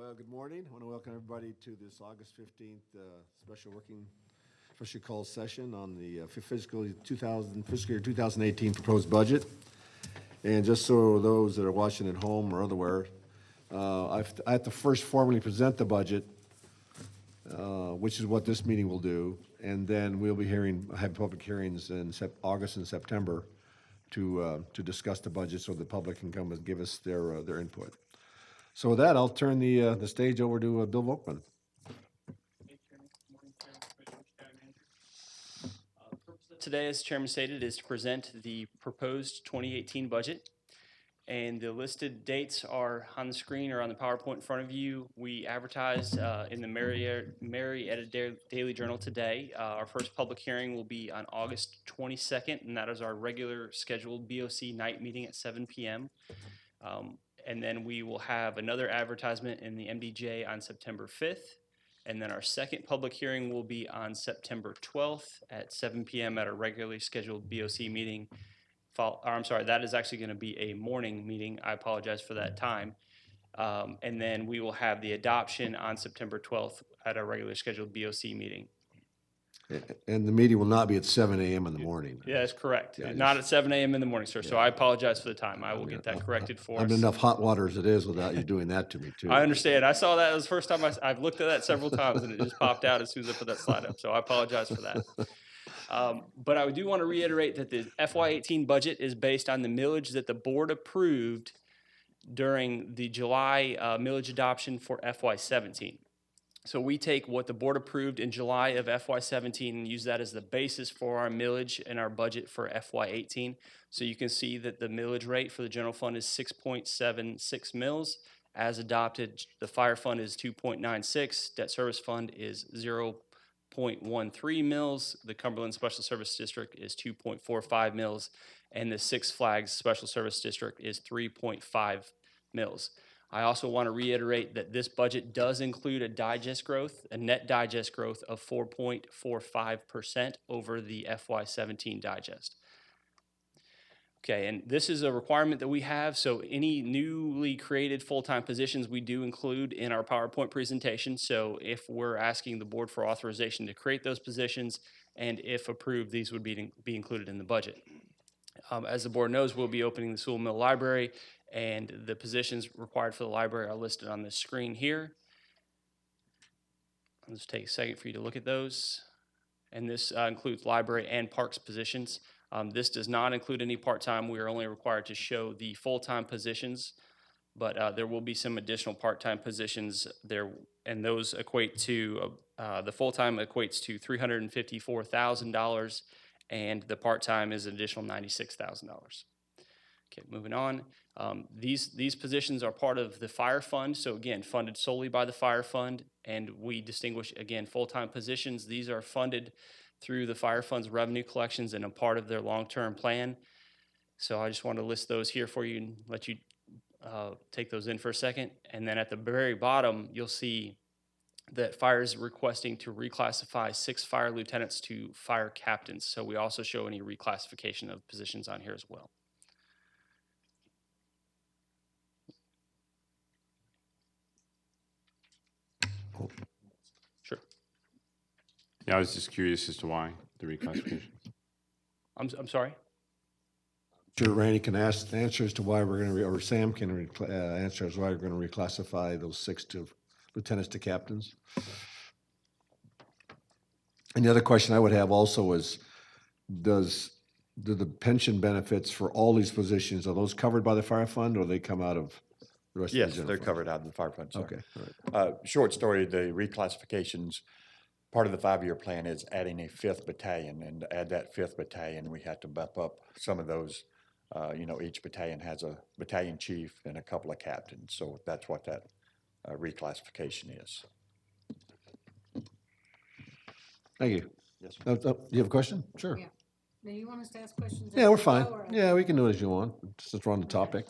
Well, good morning. I want to welcome everybody to this August 15th special call session on the fiscal year 2018 proposed budget. And just so those that are watching at home or otherwhere, I have to first formally present the budget, which is what this meeting will do, and then we'll be have public hearings in August and September to discuss the budget so the public can come and give us their input. So with that, I'll turn the stage over to Bill Volkman. Today, as Chairman stated, is to present the proposed 2018 budget. And the listed dates are on the screen or on the PowerPoint in front of you. We advertised in the Marietta Daily Journal today. Our first public hearing will be on August 22nd, and that is our regular scheduled BOC night meeting at 7 p.m. And then we will have another advertisement in the MDJ on September 5th. And then our second public hearing will be on September 12th at 7 p.m. at our regularly scheduled BOC meeting. I'm sorry, that is actually going to be a morning meeting. I apologize for that time. And then we will have the adoption on September 12th at our regularly scheduled BOC meeting. And the meeting will not be at 7 a.m. in the morning. Yeah, that's correct. Yeah, Not at 7 a.m. in the morning, sir. Yeah. So I apologize for the time. I will get that corrected for us. I'm in enough hot water as it is without you doing that to me, too. I understand. I saw that. It was the first time I've looked at that several times, and it just popped out as soon as I put that slide up. So I apologize for that. But I do want to reiterate that the FY18 budget is based on the millage that the board approved during the July millage adoption for FY17. So we take what the board approved in July of FY17 and use that as the basis for our millage and our budget for FY18. So you can see that the millage rate for the general fund is 6.76 mils. As adopted, the fire fund is 2.96, debt service fund is 0.13 mils, the Cumberland Special Service District is 2.45 mils, and the Six Flags Special Service District is 3.5 mils. I also want to reiterate that this budget does include a net digest growth of 4.45% over the FY17 digest. Okay, and this is a requirement that we have, so any newly created full-time positions we do include in our PowerPoint presentation. So if we're asking the board for authorization to create those positions, and if approved, these would be included in the budget. As the board knows, we'll be opening the Sewell Mill Library, and the positions required for the library are listed on the screen here. I'll just take a second for you to look at those. And this includes library and parks positions. This does not include any part-time. We are only required to show the full-time positions, but there will be some additional part-time positions there, and those equate to, the full-time equates to $354,000, and the part-time is an additional $96,000. Okay, moving on. These positions are part of the fire fund, so again, funded solely by the fire fund, and we distinguish, again, full-time positions. These are funded through the fire fund's revenue collections and a part of their long-term plan. So I just want to list those here for you and let you take those in for a second. And then at the very bottom, you'll see that fire is requesting to reclassify 6 fire lieutenants to fire captains. So we also show any reclassification of positions on here as well. Sure. Yeah, I was just curious as to why the reclassification. I'm sorry? Sure, Randy can answer as to why we're going to, or Sam can answer as to why we're going to reclassify those 6 lieutenants to captains. And the other question I would have also is, do the pension benefits for all these positions, are those covered by the fire fund, or they come out of the rest of the Yes, general they're fund? covered out of the fire fund, sir. Okay, all right. Short story, the reclassifications, part of the 5-year plan is adding a 5th battalion, and to add that 5th battalion, we had to bump up some of those. Each battalion has a battalion chief and a couple of captains, so that's what that reclassification is. Thank you. Yes, sir. Do you have a question? Sure. Yeah. Now, you want us to ask questions? Yeah, as we're we fine. go, or- Yeah, we can do it as you want, since we're on the topic.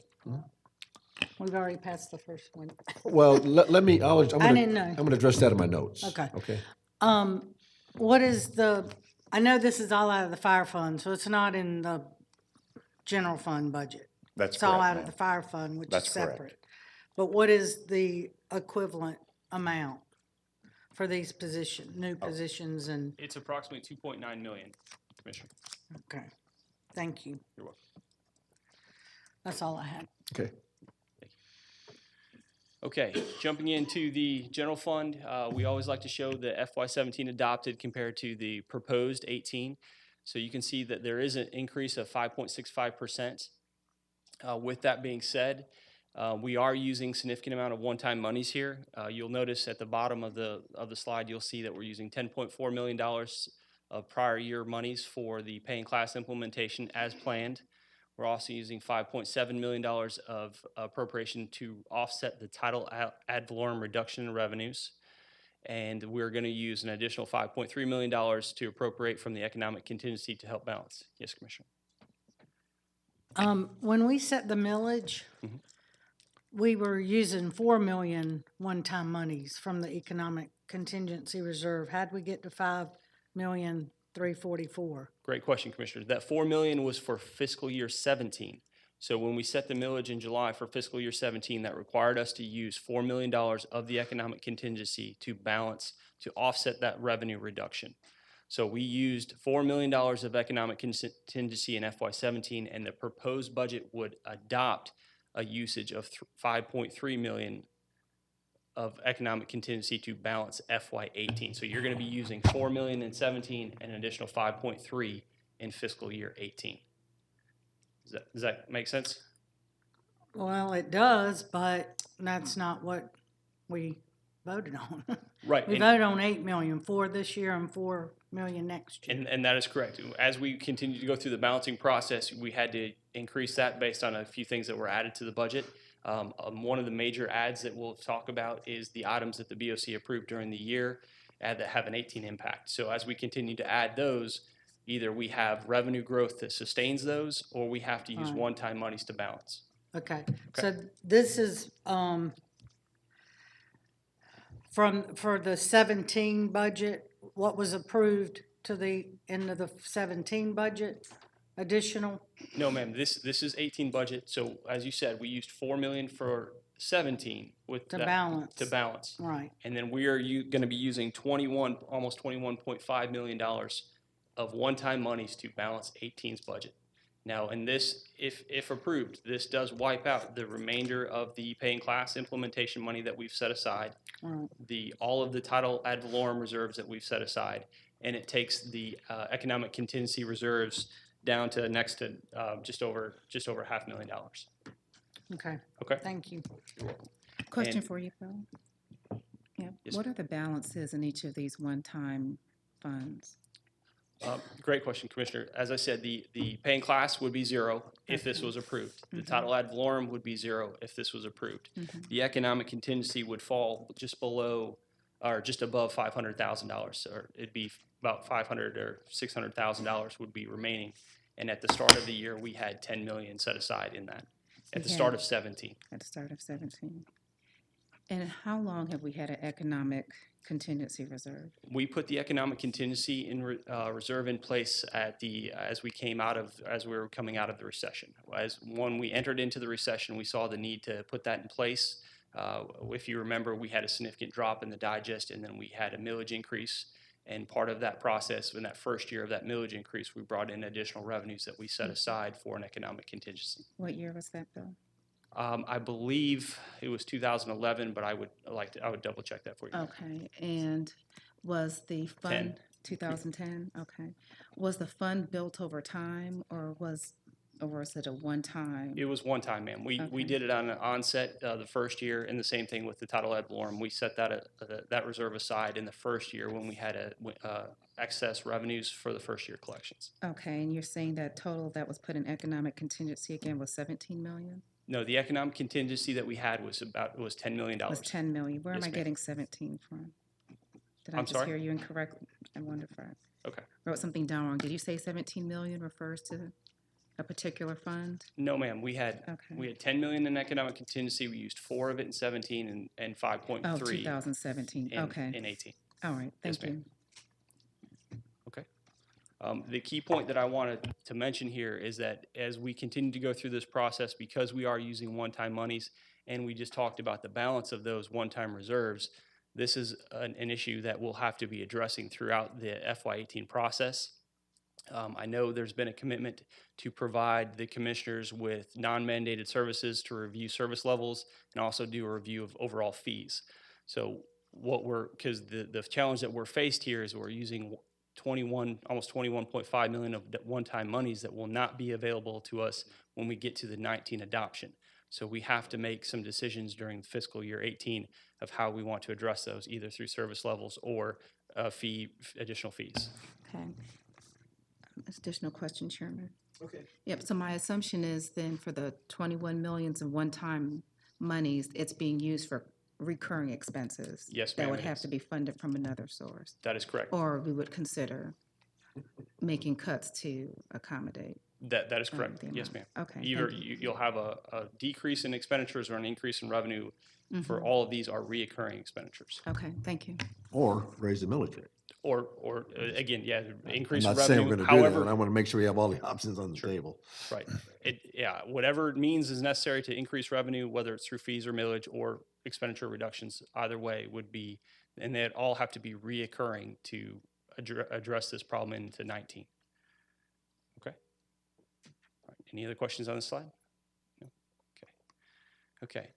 We've already passed the first one. Well, let me, I'm didn't know. going to address that in my notes. Okay. Okay. What is I know this is all out of the fire fund, so it's not in the general fund budget. That's It's all correct, out of ma'am. the fire fund, which That's is correct. separate. But what is the equivalent amount for these new positions and, It's approximately 2.9 million, Commissioner. okay, thank you. You're welcome. That's all I had. Okay. Okay, jumping into the general fund, we always like to show the FY17 adopted compared to the proposed 18. So you can see that there is an increase of 5.65%. With that being said, we are using significant amount of one-time monies here. You'll notice at the bottom of the slide, you'll see that we're using $10.4 million of prior year monies for the pay and class implementation as planned. We're also using $5.7 million of appropriation to offset the title ad valorem reduction in revenues. And we're going to use an additional $5.3 million to appropriate from the economic contingency to help balance. Yes, Commissioner. When we set the millage, we were using 4 million one-time monies from the economic contingency reserve. How'd we get to 5,344,000? Great question, Commissioner. That $4 million was for fiscal year 17. So when we set the millage in July for fiscal year 17, that required us to use $4 million of the economic contingency to balance, to offset that revenue reduction. So we used $4 million of economic contingency in FY17, and the proposed budget would adopt a usage of $5.3 million of economic contingency to balance FY18. So you're going to be using $4 million in 17 and an additional 5.3 in fiscal year 18. Does that make sense? Well, it does, but that's not what we voted on. Right. We voted on 8 million, 4 this year and 4 million next year. And that is correct. As we continue to go through the balancing process, we had to increase that based on a few things that were added to the budget. One of the major adds that we'll talk about is the items that the BOC approved during the year that have an 18 impact. So as we continue to add those, either we have revenue growth that sustains those, or we have to use Right. one-time monies to balance. Okay, so this is, for the 17 budget, what was approved to the end of the 17 budget, additional? No, ma'am, this is 18 budget. So as you said, we used $4 million for 17 with To that- balance. To balance. Right, And then we are going to be using almost $21.5 million of one-time monies to balance 18's budget. Now, in this, if approved, this does wipe out the remainder of the pay and class implementation money that we've set aside, right, all of the title ad valorem reserves that we've set aside, and it takes the economic contingency reserves down to next to just over $500,000. okay, Okay. thank you. Question And- for you, Phil. Yeah, Yes, what are the balances in each of these one-time funds? Great question, Commissioner. As I said, the pay and class would be zero if this was approved. The title ad valorem would be zero if this was approved. The economic contingency would fall just below or just above $500,000, or it'd be about $500,000 or $600,000 would be remaining. And at the start of the year, we had 10 million set aside in that. At the start of 17. At the start of 17. And how long have we had an economic contingency reserve? We put the economic contingency in reserve in place as we were coming out of the recession. When we entered into the recession, we saw the need to put that in place. If you remember, we had a significant drop in the digest, and then we had a millage increase. And part of that process, in that first year of that millage increase, we brought in additional revenues that we set aside for an economic contingency. What year was that, Bill? I believe it was 2011, but I would double check that for you. Okay, and was the fund 2010? Okay. Was the fund built over time, or was it a one-time? It was one time, ma'am. We Okay. did it on an onset the first year, and the same thing with the title ad valorem. We set that reserve aside in the first year when we had excess revenues for the first year collections. Okay, and you're saying that total that was put in economic contingency again was 17 million? No, the economic contingency that we had was $10 million. It was 10 million. Where am Yes, I ma'am. getting 17 from? Did I I'm just sorry? hear you incorrectly? I wonder if I Okay. wrote something down wrong. Did you say 17 million refers to a particular fund? No, ma'am. We had Okay. 10 million in economic contingency. We used 4 of it in 17 and 5.3 Oh, 2017. Okay. in 18. All right. Yes, Thank you. ma'am. Okay. The key point that I wanted to mention here is that as we continue to go through this process, because we are using one-time monies, and we just talked about the balance of those one-time reserves, this is an issue that we'll have to be addressing throughout the FY18 process. I know there's been a commitment to provide the commissioners with non-mandated services to review service levels and also do a review of overall fees. So because the challenge that we're faced here is we're using almost 21.5 million of one-time monies that will not be available to us when we get to the 19 adoption. So we have to make some decisions during fiscal year 18 of how we want to address those, either through service levels or additional fees. Okay. Additional question, Chairman. Okay. Yep, so my assumption is then for the 21 millions of one-time monies, it's being used for recurring expenses. Yes, That ma'am, would it have is. to be funded from another source. That is correct. Or we would consider making cuts to accommodate. That is correct. the Yes, amount. ma'am. Okay, Either thank you'll have a decrease in expenditures or an increase in revenue. Mm-hmm. For all of these are reoccurring expenditures. Okay, thank you. Or raise the millage rate. Or again, yeah, I'm increase in not saying we're revenue. gonna do that, but I However, want to make sure we have all the options on the table. right, whatever means is necessary to increase revenue, whether it's through fees or millage or expenditure reductions, either way would be, and they all have to be reoccurring to address this problem into 19. Okay. All right. Any other questions on this slide? No? Okay.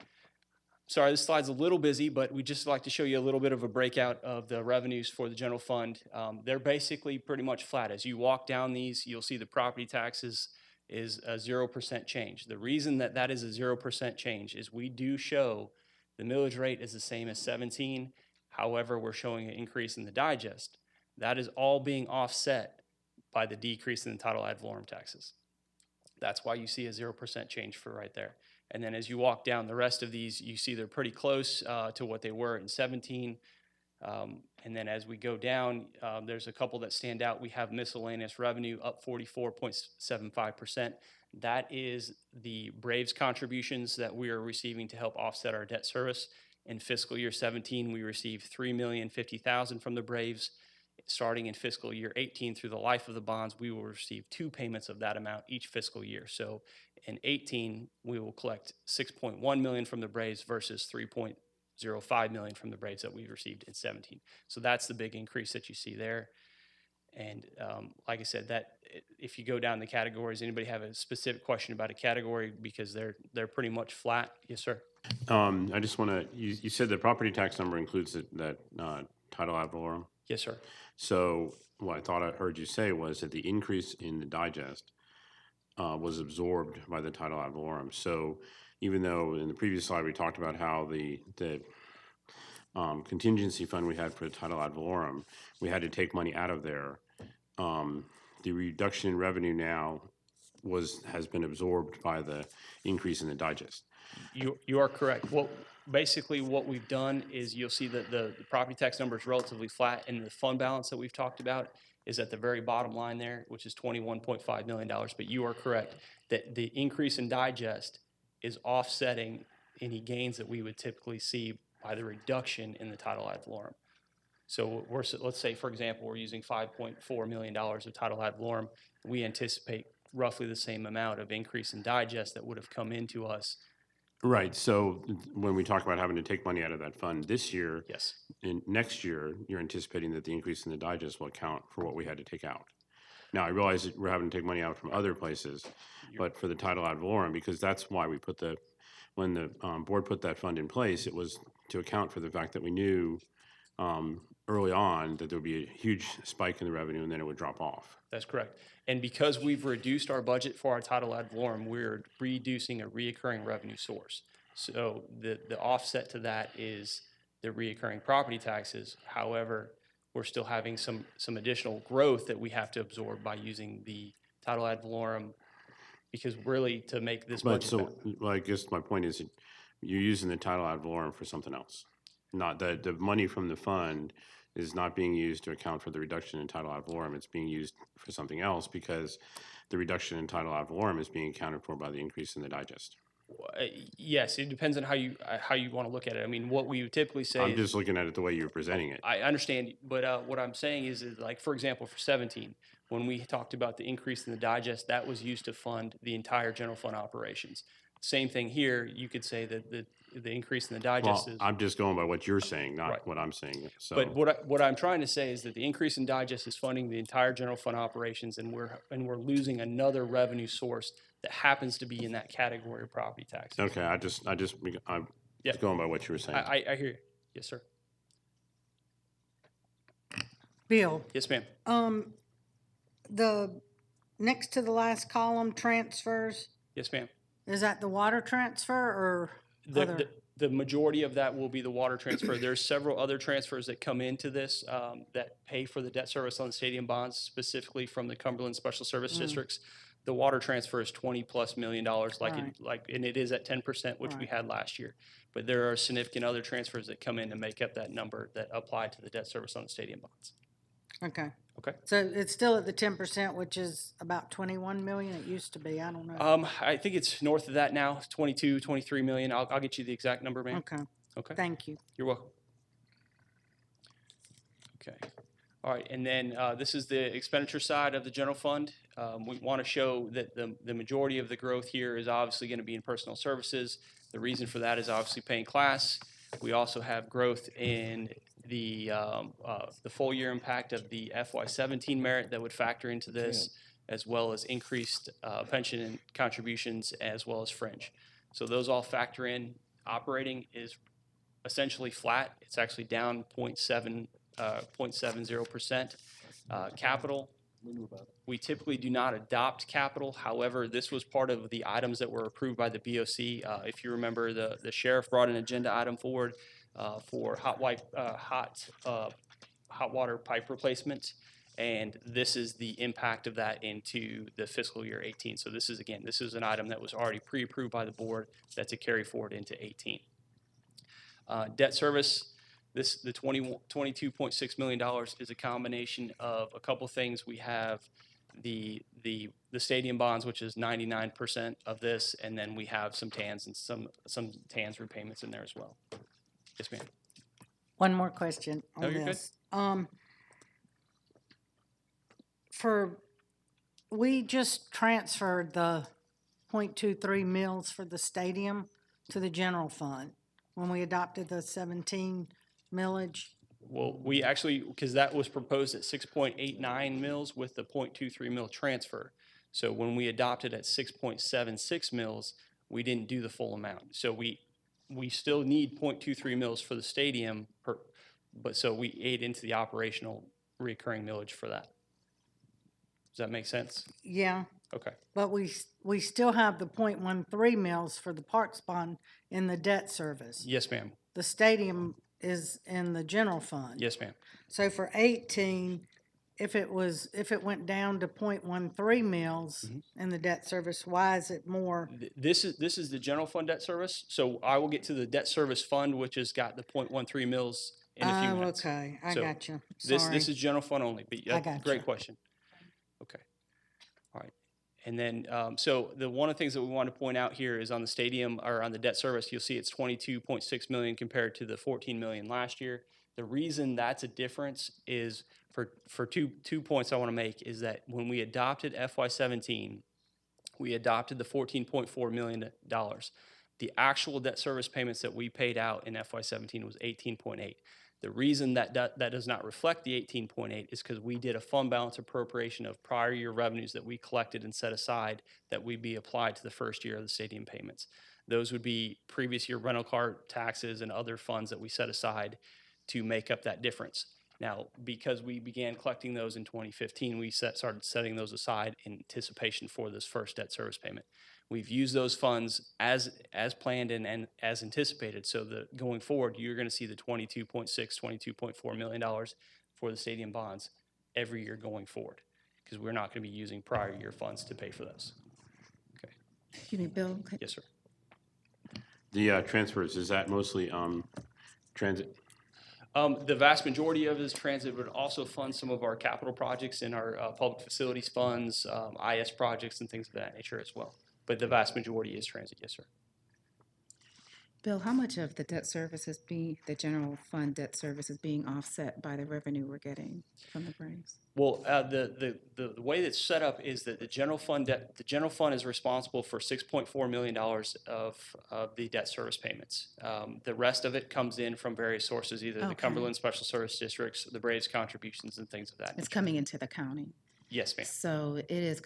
Sorry, this slide's a little busy, but we'd just like to show you a little bit of a breakout of the revenues for the general fund. They're basically pretty much flat. As you walk down these, you'll see the property taxes is a 0% change. The reason that that is a 0% change is we do show the millage rate is the same as 17. However, we're showing an increase in the digest. That is all being offset by the decrease in the title ad valorem taxes. That's why you see a 0% change for right there. And then as you walk down the rest of these, you see they're pretty close to what they were in 17. And then as we go down, there's a couple that stand out. We have miscellaneous revenue up 44.75%. That is the Braves contributions that we are receiving to help offset our debt service. In fiscal year 17, we received $3,050,000 from the Braves. Starting in fiscal year 18 through the life of the bonds, we will receive 2 payments of that amount each fiscal year. So in 18, we will collect $6.1 million from the Braves versus $3.05 million from the Braves that we received in 17. So that's the big increase that you see there. And like I said, that if you go down the categories, anybody have a specific question about a category because they're pretty much flat? Yes, sir. I just want to, you said the property tax number includes that title ad valorem. Yes, sir. So what I thought I heard you say was that the increase in the digest was absorbed by the title ad valorem. So even though in the previous slide we talked about how the contingency fund we had for the title ad valorem, we had to take money out of there. The reduction in revenue now has been absorbed by the increase in the digest. You are correct. Basically what we've done is you'll see that the property tax number is relatively flat, and the fund balance that we've talked about is at the very bottom line there, which is $21.5 million. But you are correct that the increase in digest is offsetting any gains that we would typically see by the reduction in the title ad valorem. So let's say, for example, we're using $5.4 million of title ad valorem. We anticipate roughly the same amount of increase in digest that would have come into us. Right. So when we talk about having to take money out of that fund this year, Yes. and next year, you're anticipating that the increase in the digest will account for what we had to take out. Now, I realize that we're having to take money out from other places, but for the title ad valorem, because that's why we when the board put that fund in place, it was to account for the fact that we knew early on that there would be a huge spike in the revenue and then it would drop off. That's correct. And because we've reduced our budget for our title ad valorem, we're reducing a reoccurring revenue source. So the offset to that is the reoccurring property taxes. However, we're still having some additional growth that we have to absorb by using the title ad valorem, because really to make this But budget. well, I guess my point is that you're using the title ad valorem for something else. Not that the money from the fund is not being used to account for the reduction in title ad valorem. It's being used for something else because the reduction in title ad valorem is being accounted for by the increase in the digest. Yes, it depends on how you want to look at it. I mean, what we would typically say I'm is, just looking at it the way you're presenting it. I understand, but what I'm saying is like, for example, for 17, when we talked about the increase in the digest, that was used to fund the entire general fund operations. Same thing here, you could say that the increase in the digest Well, is. I'm just going by what you're saying, not Right. what I'm saying, so. But what I'm trying to say is that the increase in digest is funding the entire general fund operations, and we're losing another revenue source that happens to be in that category of property taxes. Okay, I'm Yeah. just going by what you were saying. I hear you. Yes, sir. Bill, Yes, ma'am. the next to the last column, transfers, Yes, ma'am. is that the water transfer or other? The majority of that will be the water transfer. There's several other transfers that come into this that pay for the debt service on the stadium bonds, specifically from the Cumberland Special Service Districts. The water transfer is $20+ million, and it is at 10%, which we Right. had last year. But there are significant other transfers that come in to make up that number that apply to the debt service on the stadium bonds. Okay. Okay. So it's still at the 10%, which is about 21 million. It used to be. I don't know. I think it's north of that now, 22, 23 million. I'll get you the exact number, ma'am. Okay. Okay. Thank you. You're welcome. Okay. All right, and then this is the expenditure side of the general fund. We want to show that the majority of the growth here is obviously going to be in personal services. The reason for that is obviously paying class. We also have growth in the full year impact of the FY17 merit that would factor into this, as well as increased pension and contributions, as well as fringe. So those all factor in. Operating is essentially flat. It's actually down 0.70%. Capital, we typically do not adopt capital. However, this was part of the items that were approved by the BOC. If you remember, the sheriff brought an agenda item forward for hot water pipe replacement, and this is the impact of that into the fiscal year 18. So this is an item that was already pre-approved by the board that's a carry forward into 18. Debt service, the $22.6 million is a combination of a couple things. We have the stadium bonds, which is 99% of this, and then we have some TANs and some TANs repayments in there as well. Yes, ma'am. One more question on No, you're good. this. We just transferred the 0.23 mils for the stadium to the general fund when we adopted the 17 millage. Well, we actually, because that was proposed at 6.89 mils with the 0.23 mil transfer. So when we adopted at 6.76 mils, we didn't do the full amount. So we still need 0.23 mils for the stadium, but so we ate into the operational recurring millage for that. Does that make sense? Yeah, Okay. but we still have the 0.13 mils for the parks bond in the debt service. Yes, ma'am. The stadium is in the general fund. Yes, ma'am. So for 18, if it went down to 0.13 mils in the debt service, why is it more? This is the general fund debt service. So I will get to the debt service fund, which has got the 0.13 mils in a few Oh, minutes. okay, I So got you. This Sorry. is general fund only, but I gotcha. great question. Okay. All right. And then, so one of the things that we want to point out here is on the stadium or on the debt service, you'll see it's 22.6 million compared to the 14 million last year. The reason that's a difference is for two points I want to make is that when we adopted FY17, we adopted the $14.4 million. The actual debt service payments that we paid out in FY17 was 18.8. The reason that does not reflect the 18.8 is because we did a fund balance appropriation of prior year revenues that we collected and set aside that would be applied to the first year of the stadium payments. Those would be previous year rental car taxes and other funds that we set aside to make up that difference. Now, because we began collecting those in 2015, we started setting those aside in anticipation for this first debt service payment. We've used those funds as planned and as anticipated. So going forward, you're going to see the $22.6, $22.4 million for the stadium bonds every year going forward, because we're not going to be using prior year funds to pay for those. Okay. Excuse me, Bill. Yes, sir. The transfers, is that mostly transit? The vast majority of this transit would also fund some of our capital projects in our public facilities funds, IS projects and things of that nature as well. But the vast majority is transit, yes, sir. Bill, how much of the debt service is the general fund debt service is being offset by the revenue we're getting from the Braves? Well, the way that's set up is that the general fund is responsible for $6.4 million of the debt service payments. The rest of it comes in from various sources, either the Okay. Cumberland Special Service Districts, the Braves contributions, and things of that It's nature. coming into the county. Yes, ma'am. So it is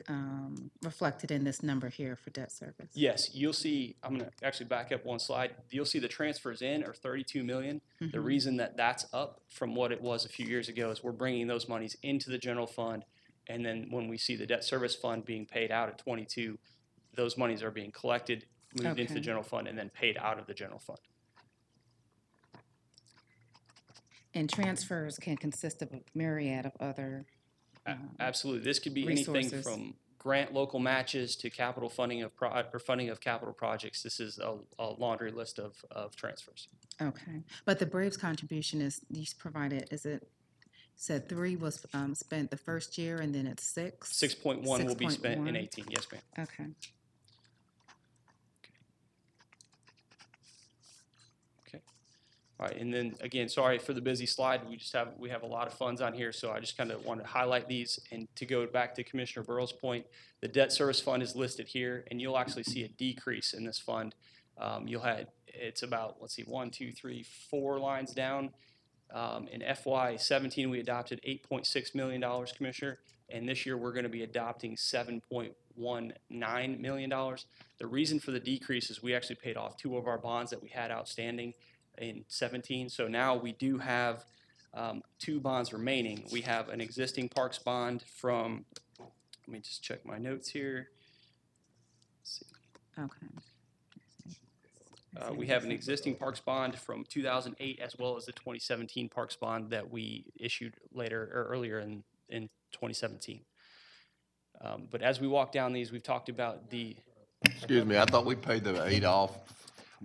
reflected in this number here for debt service. Yes, you'll see, I'm going to actually back up one slide. You'll see the transfers in are 32 million. The reason that that's up from what it was a few years ago is we're bringing those monies into the general fund. And then when we see the debt service fund being paid out at 22, those monies are being collected, moved into the Okay. general fund, and then paid out of the general fund. And transfers can consist of a myriad of other. Absolutely. This could be anything Resources. from grant local matches to capital funding of funding of capital projects. This is a laundry list of transfers. Okay, but the Braves contribution is, you provided, is it, said 3 was spent the first year and then it's 6? 6.1 will be spent in 6.1. 18. Yes, ma'am. Okay. Okay. All right, and then again, sorry for the busy slide. We have a lot of funds on here, so I just kind of want to highlight these. And to go back to Commissioner Burrow's point, the debt service fund is listed here, and you'll actually see a decrease in this fund. It's about, let's see, 1, 2, 3, 4 lines down. In FY17, we adopted $8.6 million, Commissioner, and this year we're going to be adopting $7.19 million. The reason for the decrease is we actually paid off 2 of our bonds that we had outstanding in 17. So now we do have 2 bonds remaining. We have an existing parks bond from, let me just check my notes here. Let's see. Okay. We have an existing parks bond from 2008 as well as the 2017 parks bond that we issued earlier in 2017. But as we walk down these, we've talked about the, Excuse me, I thought we paid the 8 off.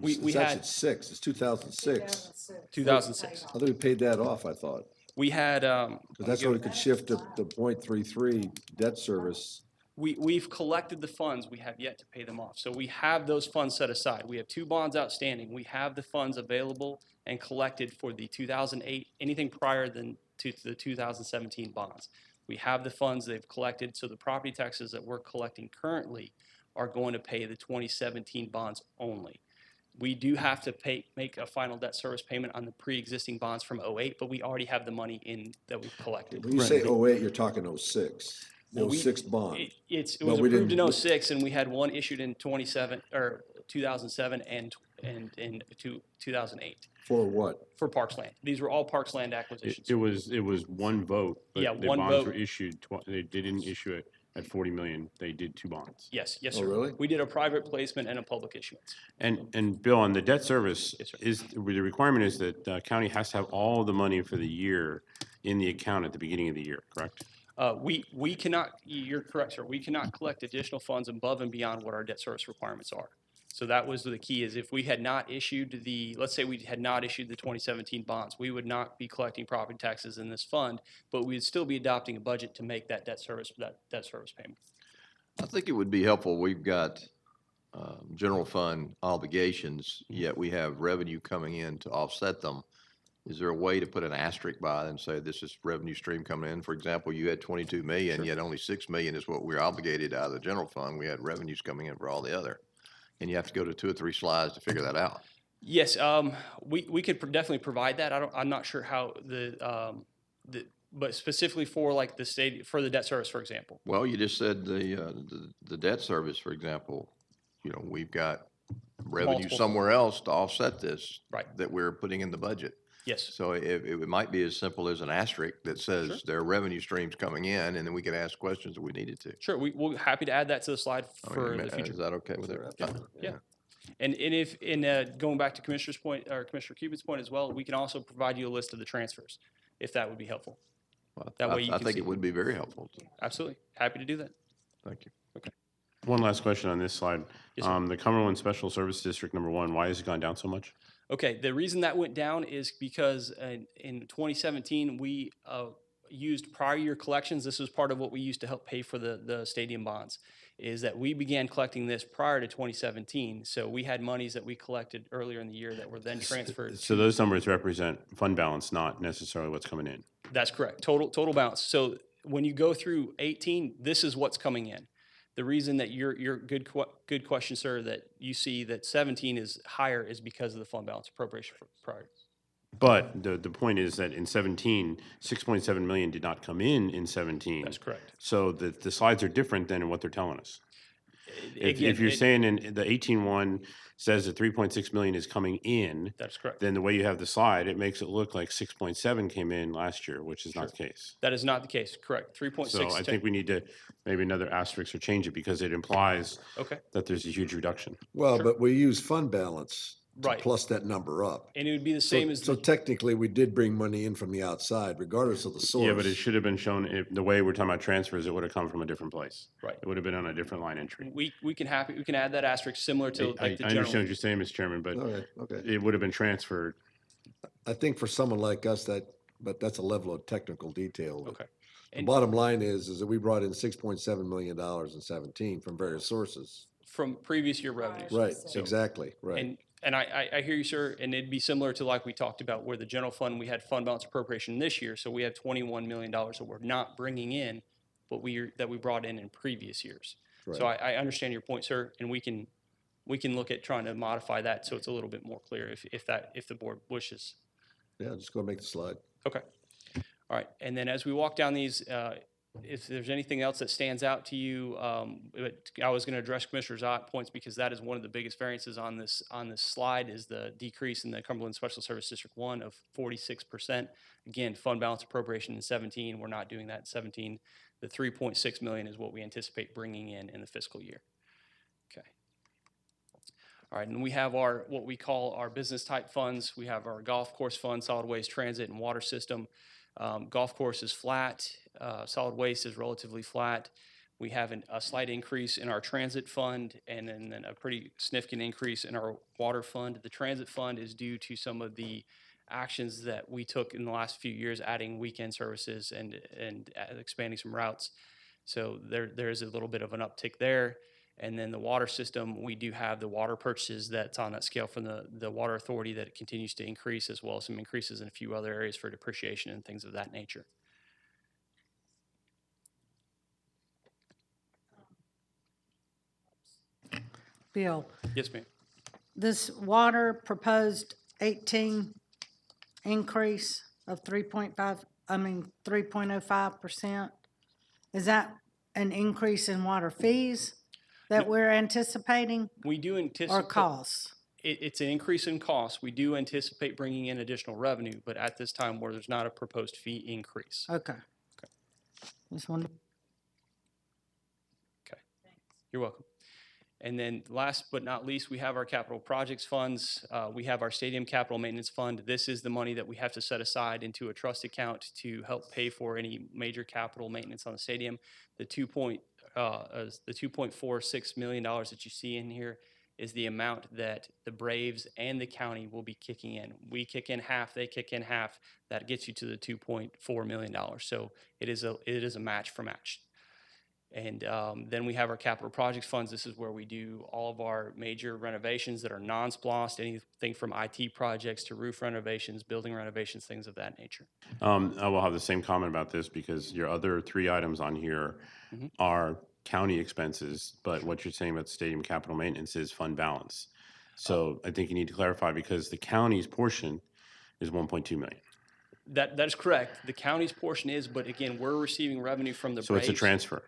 we It's actually had 6, it's 2006. 2006. I thought we paid that off, I thought. We had, Because that's where we could shift the .33 debt service. we've collected the funds, we have yet to pay them off. So we have those funds set aside. We have 2 bonds outstanding. We have the funds available and collected for the 2008, anything prior to the 2017 bonds. We have the funds they've collected, so the property taxes that we're collecting currently are going to pay the 2017 bonds only. We do have to make a final debt service payment on the pre-existing bonds from 08, but we already have the money in that we've collected. When you say 08, you're talking 06. Well, 06 bond. It But was we approved in didn't- 06, and we had one issued in 2007 and 2008 For what? for Parks Land. These were all Parks Land acquisitions. It was one vote, Yeah, but the one bonds vote. were issued, they didn't issue it at 40 million. They did 2 bonds. Yes, yes, Oh, sir. really? We did a private placement and a public issuance. And Bill, on the debt service, Yes, sir. the requirement is that county has to have all the money for the year in the account at the beginning of the year, correct? We cannot, you're correct, sir, we cannot collect additional funds above and beyond what our debt service requirements are. So that was the key, is if we had not issued let's say we had not issued the 2017 bonds, we would not be collecting property taxes in this fund, but we'd still be adopting a budget to make that debt service payment. I think it would be helpful, we've got general fund obligations, yet we have revenue coming in to offset them. Is there a way to put an asterisk by it and say this is revenue stream coming in? For example, you had 22 million, yet only 6 million is what we're obligated out of the general fund. We had revenues coming in for all the other. And you have to go to 2 or 3 slides to figure that out. Yes, we could definitely provide that. I'm not sure how but specifically for like for the debt service, for example. Well, you just said the debt service, for example, we've got revenue Multiple somewhere else to offset this. Right. That we're putting in the budget. Yes, So it might be as simple as an asterisk that says there are revenue streams coming in, and then we could ask questions if we needed to. sure. We're happy to add that to the slide for the Is future. that okay with everybody? Yeah. And if going back to Commissioner's point or Commissioner Cupid's point as well, we can also provide you a list of the transfers, if that would be helpful. Well, That way you I can think see. it would be very helpful. Absolutely, happy to do that. Thank you. One last question on this slide. Yes, sir. The Cumberland Special Service District number 1, why has it gone down so much? Okay, the reason that went down is because in 2017, we used prior year collections. This was part of what we used to help pay for the stadium bonds. is that we began collecting this prior to 2017. So we had monies that we collected earlier in the year that were then transferred. So those numbers represent fund balance, not necessarily what's coming in. That's correct. Total balance. So when you go through 18, this is what's coming in. The reason that your good question, sir, that you see that 17 is higher is because of the fund balance appropriation prior. But the point is that in 17, 6.7 million did not come in 17. That's correct. So the slides are different than what they're telling us. If Again, you're saying in the 18-1 says that 3.6 million is coming in, that's correct. then the way you have the slide, it makes it look like 6.7 came in last year, which is not the case. That is not the case. Correct. 3.6. So I think we need to maybe another asterisk or change it because it implies Okay. that there's a huge reduction. Well, but we use fund balance to Right. plus that number up. And it would be the same as So the, technically, we did bring money in from the outside, regardless of the source. Yeah, but it should have been shown, the way we're talking about transfers, it would have come from a different place. Right. It would have been on a different line entry. we can add that asterisk similar to like the I general. understand what you're saying, Mr. Chairman, but Okay, okay. it would have been transferred. I think for someone like us, but that's a level of technical detail. Okay. The And- bottom line is that we brought in $6.7 million in 17 from various sources. From previous year revenues. Right, So- exactly, right. And I hear you, sir, and it'd be similar to like we talked about where the general fund, we had fund balance appropriation this year, so we have $21 million that we're not bringing in, but that we brought in previous years. So I understand your point, sir, and we can look at trying to modify that so it's a little bit more clear if the board wishes. Yeah, just go make the slide. Okay. All right, and then as we walk down these, if there's anything else that stands out to you, but I was going to address Commissioner Zott points because that is one of the biggest variances on this slide is the decrease in the Cumberland Special Service District 1 of 46%. Again, fund balance appropriation in 17, we're not doing that in 17. The 3.6 million is what we anticipate bringing in the fiscal year. Okay. All right, and we have what we call our business type funds. We have our golf course fund, solid waste, transit, and water system. Golf course is flat. Solid waste is relatively flat. We have a slight increase in our transit fund and then a pretty significant increase in our water fund. The transit fund is due to some of the actions that we took in the last few years, adding weekend services and expanding some routes. So there is a little bit of an uptick there. And then the water system, we do have the water purchases that's on that scale from the water authority that continues to increase, as well as some increases in a few other areas for depreciation and things of that nature. Bill, Yes, ma'am. this water proposed 18 increase of 3.05%, is that an increase in water fees that we're anticipating We do or anticipate. costs? It's an increase in cost. We do anticipate bringing in additional revenue, but at this time where there's not a proposed fee increase. Okay. Just wanted, You're welcome. And then last but not least, we have our capital projects funds. We have our stadium capital maintenance fund. This is the money that we have to set aside into a trust account to help pay for any major capital maintenance on the stadium. The $2.46 million that you see in here is the amount that the Braves and the county will be kicking in. We kick in half, they kick in half. That gets you to the $2.4 million. So it is a match for match. And then we have our capital projects funds. This is where we do all of our major renovations that are non-splost, anything from IT projects to roof renovations, building renovations, things of that nature. I will have the same comment about this because your other three items on here are county expenses, but what you're saying about stadium capital maintenance is fund balance. So I think you need to clarify because the county's portion is 1.2 million. That is correct. The county's portion is, but again, we're receiving revenue from the So Braves. it's a transfer.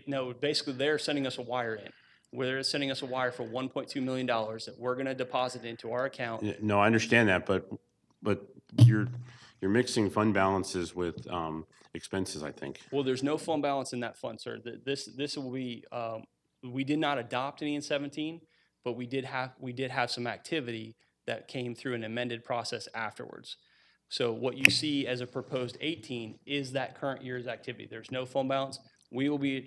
No, basically they're sending us a wire in. Where they're sending us a wire for $1.2 million that we're going to deposit into our account. Yeah, no, I understand that, but you're mixing fund balances with expenses, I think. Well, there's no fund balance in that fund, sir. This will be, we did not adopt any in 17, but we did have some activity that came through an amended process afterwards. So what you see as a proposed 18 is that current year's activity. There's no fund balance. We will be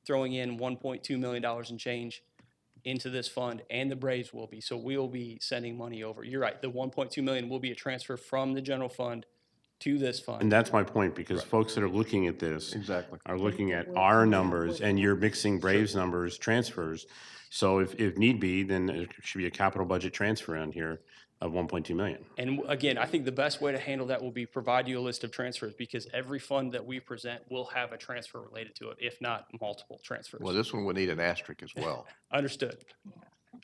throwing in $1.2 million in change into this fund, and the Braves will be. So we will be sending money over. You're right. The $1.2 million will be a transfer from the general fund to this And fund. that's my point, because folks that are looking at this Exactly. are looking at our numbers, and you're mixing Braves numbers, transfers. So if need be, then there should be a capital budget transfer on here of 1.2 million. And again, I think the best way to handle that will be provide you a list of transfers, because every fund that we present will have a transfer related to it, if not multiple transfers. Well, this one would need an asterisk as well. Understood.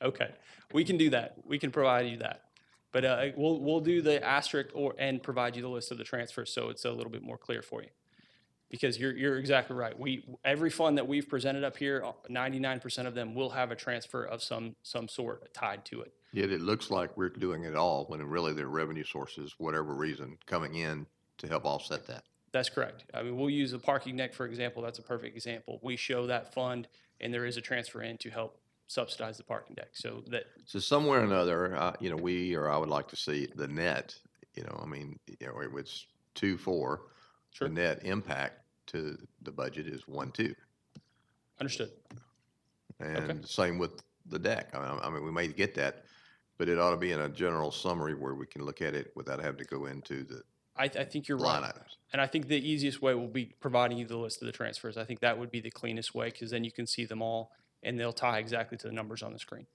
Okay, we can do that. We can provide you that. But we'll do the asterisk and provide you the list of the transfers, so it's a little bit more clear for you. Because you're exactly right. Every fund that we've presented up here, 99% of them will have a transfer of some sort tied to it. Yet it looks like we're doing it all when really there are revenue sources, whatever reason, coming in to help offset that. That's correct. I mean, we'll use the parking deck, for example. That's a perfect example. We show that fund, and there is a transfer in to help subsidize the parking deck. So that, So somewhere or another, you know, we, or I would like to see the net, you know, I mean, you know, it's 2.4. Sure. The net impact to the budget is 1.2. understood. And same with the deck. I mean, we may get that, but it ought to be in a general summary where we can look at it without having to go into the I think you're line right. items. And I think the easiest way will be providing you the list of the transfers. I think that would be the cleanest way, because then you can see them all, and they'll tie exactly to the numbers on the screen.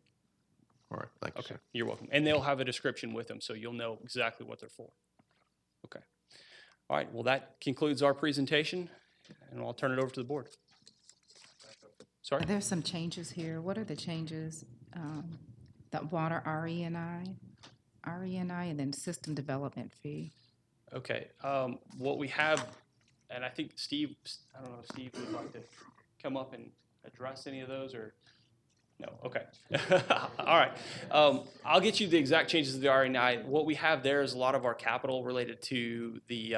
All right, thank you, Okay, sir. you're welcome. And they'll have a description with them, so you'll know exactly what they're for. Okay. All right, well, that concludes our presentation, and I'll turn it over to the board. Sorry? There's some changes here. What are the changes? The water RE&I, and then system development fee. Okay, what we have, and I think Steve, I don't know if Steve would like to come up and address any of those, or, no, okay. All right, I'll get you the exact changes to the RE&I. What we have there is a lot of our capital related to the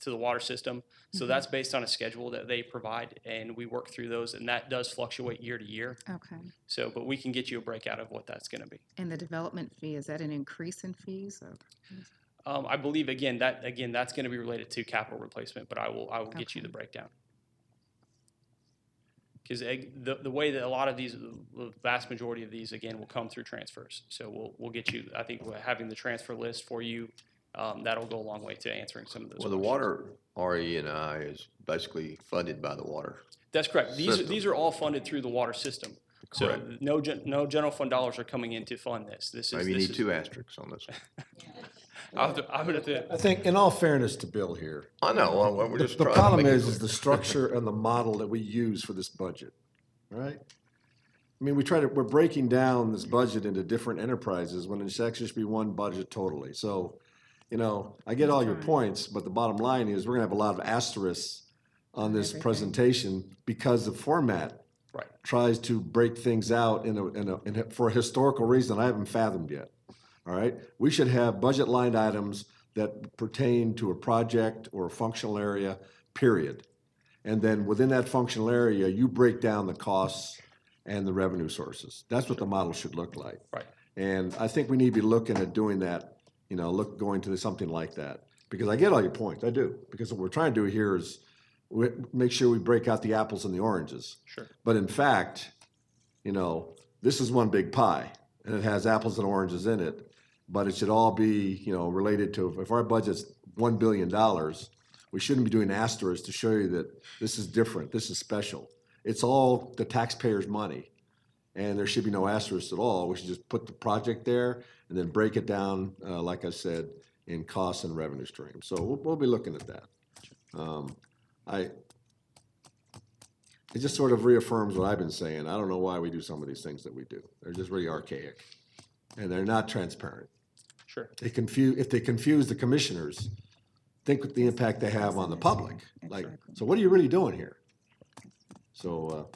water system. So that's based on a schedule that they provide, and we work through those, and that does fluctuate year to year. Okay. So, but we can get you a breakout of what that's gonna be. And the development fee, is that an increase in fees or? I believe, that's gonna be related to capital replacement, but I will get you the breakdown. Because the way that a lot of these, the vast majority of these, again, will come through transfers. So we'll get you, I think having the transfer list for you, that'll go a long way to answering some of those Well, the questions. water RE&I is basically funded by the water. That's correct. System. These are all funded through the water system. So Correct. no general fund dollars are coming in to fund this. Maybe you need two asterisks on this one. I'm gonna have to, I think, in all fairness to Bill here, I know, well, we're the just trying to problem make it is the structure and the model that we use for this budget, right? I mean, we're breaking down this budget into different enterprises when it's actually should be one budget totally. So, you know, I get all your points, but the bottom line is we're gonna have a lot of asterisks on this presentation because the format right. tries to break things out for a historical reason I haven't fathomed yet. All right, we should have budget line items that pertain to a project or a functional area, period. And then within that functional area, you break down the costs and the revenue sources. That's what the model should look like. Right. And I think we need to be looking at doing that, you know, going to something like that. Because I get all your points, I do. Because what we're trying to do here is make sure we break out the apples and the oranges. Sure. But in fact, you know, this is one big pie, and it has apples and oranges in it. But it should all be, you know, related to, if our budget's $1 billion, we shouldn't be doing asterisks to show you that this is different, this is special. It's all the taxpayers' money, and there should be no asterisks at all. We should just put the project there and then break it down, like I said, in costs and revenue streams. So we'll be looking at that. It just sort of reaffirms what I've been saying. I don't know why we do some of these things that we do. They're just really archaic, and they're not transparent. Sure. If they confuse the commissioners, think what the impact they have on the public. Like, so what are you really doing here? So,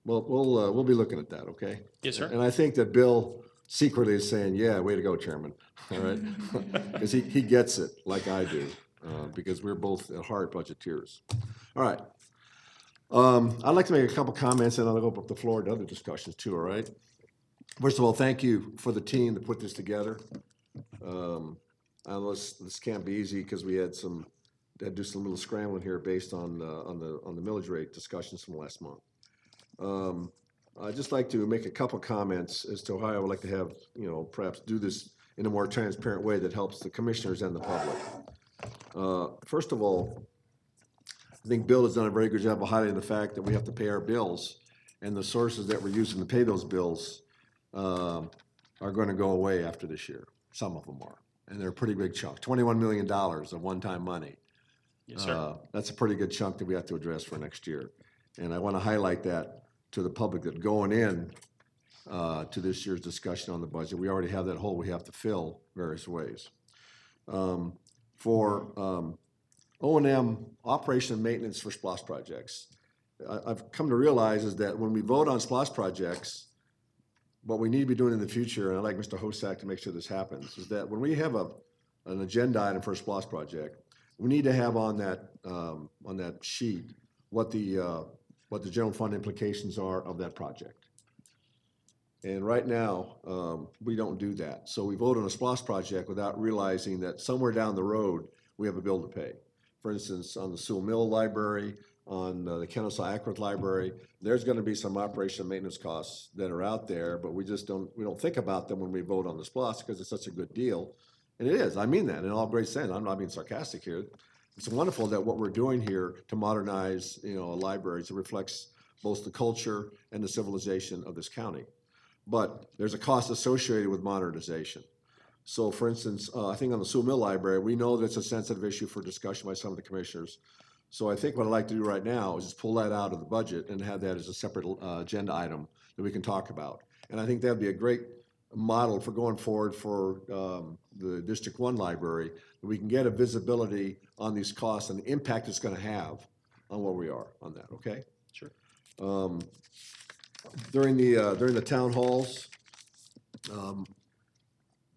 we'll be looking at that, okay? Yes, sir. And I think that Bill secretly is saying, yeah, way to go, Chairman, all right? Because he gets it, like I do, because we're both at heart budgeteers. All right. I'd like to make a couple comments, and I'll open up the floor to other discussions too, all right? First of all, thank you for the team that put this together. I know this can't be easy because we had to do some little scrambling here based on the millage rate discussions from last month. I'd just like to make a couple comments as to how I would like to have, you know, perhaps do this in a more transparent way that helps the commissioners and the public. First of all, I think Bill has done a very good job of highlighting the fact that we have to pay our bills, and the sources that we're using to pay those bills are going to go away after this year. Some of them are, and they're a pretty big chunk. $21 million of one-time money. Yes, sir. That's a pretty good chunk that we have to address for next year. And I want to highlight that to the public, that going in to this year's discussion on the budget, we already have that hole we have to fill various ways. For O&M, operation and maintenance for SPLOST projects, I've come to realize is that when we vote on SPLOST projects, what we need to be doing in the future, and I'd like Mr. Hosak to make sure this happens, is that when we have an agenda item for a SPLOST project, we need to have on that sheet what the general fund implications are of that project. And right now, we don't do that. So we vote on a SPLOST project without realizing that somewhere down the road, we have a bill to pay. For instance, on the Sewell Mill Library, on the Kennesaw Ackworth Library, there's gonna be some operation and maintenance costs that are out there, but we don't think about them when we vote on the SPLOST because it's such a good deal. And it is, I mean that in all great sense. I'm not being sarcastic here. It's wonderful that what we're doing here to modernize, libraries, it reflects both the culture and the civilization of this county. But there's a cost associated with modernization. So for instance, I think on the Sewell Mill Library, we know that it's a sensitive issue for discussion by some of the commissioners. So I think what I'd like to do right now is just pull that out of the budget and have that as a separate agenda item that we can talk about. And I think that'd be a great model for going forward for the District 1 library, that we can get a visibility on these costs and the impact it's gonna have on where we are on that, okay? Sure. During the town halls,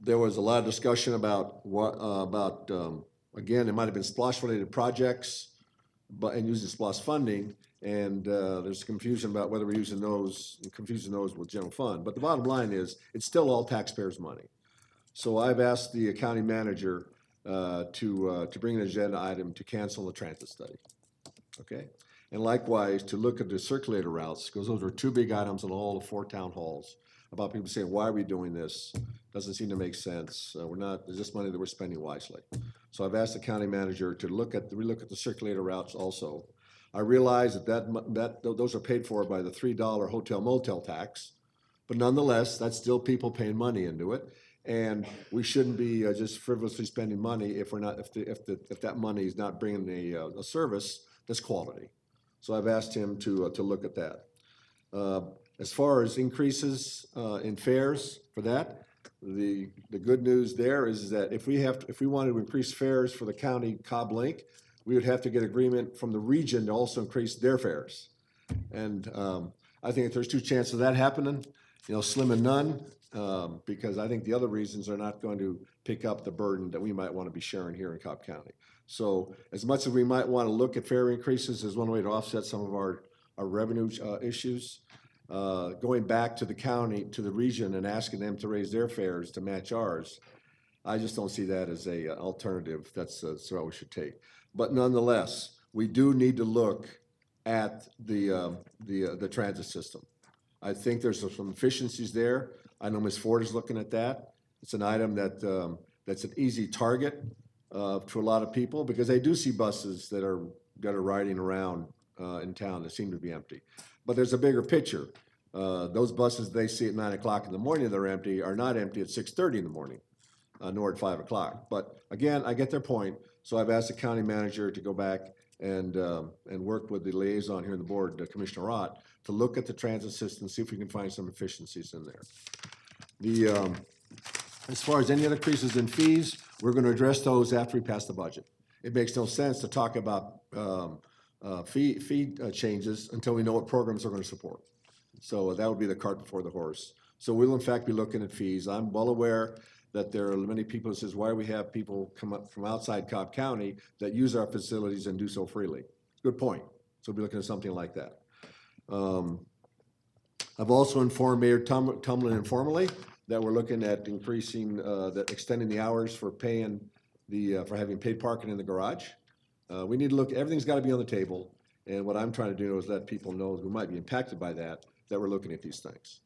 there was a lot of discussion about again, it might have been SPLOST-related projects, and using SPLOST funding, and there's confusion about whether we're using those, and confusing those with general fund. But the bottom line is, it's still all taxpayers' money. So I've asked the county manager to bring an agenda item to cancel the transit study, okay? And likewise, to look at the circulator routes, because those are two big items in all the 4 town halls, about people saying, why are we doing this? Doesn't seem to make sense. Is this money that we're spending wisely? So I've asked the county manager to relook at the circulator routes also. I realize that those are paid for by the $3 hotel motel tax, but nonetheless, that's still people paying money into it. And we shouldn't be just frivolously spending money if that money is not bringing a service that's quality. So I've asked him to look at that. As far as increases in fares for that, the good news there is that if we wanted to increase fares for the county Cobb Link, we would have to get agreement from the region to also increase their fares. And I think if there's 2 chances of that happening, slim and none, because I think the other reasons are not going to pick up the burden that we might want to be sharing here in Cobb County. So as much as we might want to look at fare increases as one way to offset some of our revenue issues, going back to the county, to the region, and asking them to raise their fares to match ours, I just don't see that as a alternative. That's what we should take. But nonetheless, we do need to look at the transit system. I think there's some efficiencies there. I know Ms. Ford is looking at that. It's an item that's an easy target to a lot of people, because they do see buses that are riding around in town that seem to be empty. But there's a bigger picture. Those buses they see at 9 o'clock in the morning that are empty are not empty at 6:30 in the morning, nor at 5 o'clock. But again, I get their point. So I've asked the county manager to go back and work with the liaison here in the board, Commissioner Ott, to look at the transit system, see if we can find some efficiencies in there. As far as any other increases in fees, we're going to address those after we pass the budget. It makes no sense to talk about fee changes until we know what programs are going to support. So that would be the cart before the horse. So we'll in fact be looking at fees. I'm well aware that there are many people who says, why do we have people come up from outside Cobb County that use our facilities and do so freely? Good point. So we'll be looking at something like that. I've also informed Mayor Tumlin informally that we're looking at increasing, extending the hours for paying for having paid parking in the garage. We need to look, everything's got to be on the table. And what I'm trying to do is let people know who might be impacted by that we're looking at these things.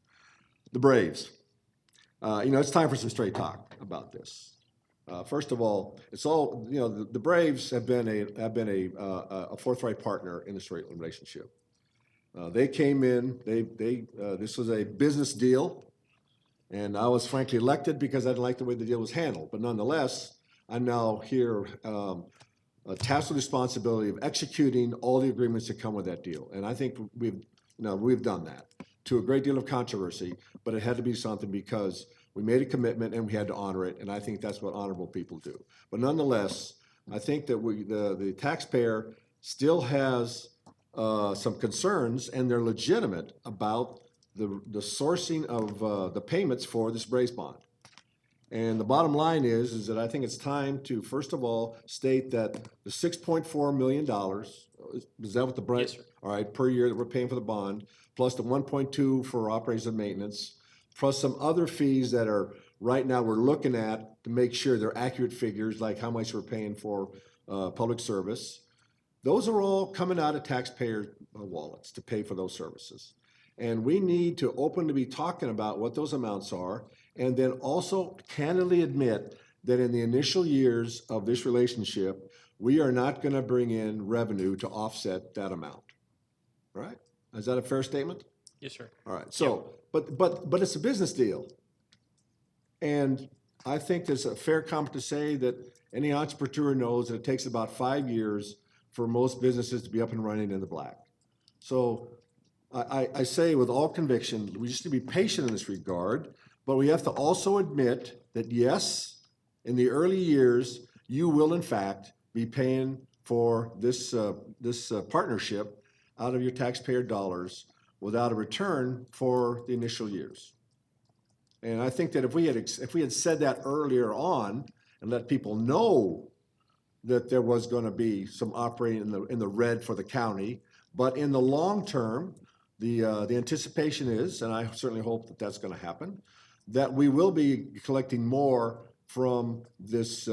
The Braves. It's time for some straight talk about this. First of all, it's all, you know, the Braves have been a forthright partner in this relationship. They came in, this was a business deal, and I was frankly elected because I didn't like the way the deal was handled. But nonetheless, I'm now here, tasked with the responsibility of executing all the agreements that come with that deal. And I think we've done that to a great deal of controversy, but it had to be something because we made a commitment and we had to honor it, and I think that's what honorable people do. But nonetheless, I think that the taxpayer still has some concerns, and they're legitimate about the sourcing of the payments for this Braves bond. And the bottom line is that I think it's time to, first of all, state that the $6.4 million, is that what the Braves? Yes, sir. All right, per year that we're paying for the bond, plus the 1.2 for operations and maintenance, plus some other fees that are, right now, we're looking at to make sure they're accurate figures, like how much we're paying for public service. Those are all coming out of taxpayer wallets to pay for those services. And we need to openly be talking about what those amounts are, and then also candidly admit that in the initial years of this relationship, we are not going to bring in revenue to offset that amount. Right? Is that a fair statement? Yes, sir. All right. So, but it's a business deal. And I think there's a fair comment to say that any entrepreneur knows that it takes about 5 years for most businesses to be up and running in the black. So I say with all conviction, we just need to be patient in this regard, but we have to also admit that yes, in the early years, you will in fact be paying for this partnership out of your taxpayer dollars without a return for the initial years. And I think that if we had said that earlier on and let people know that there was going to be some operating in the red for the county, but in the long term, the anticipation is, and I certainly hope that that's going to happen, that we will be collecting more from this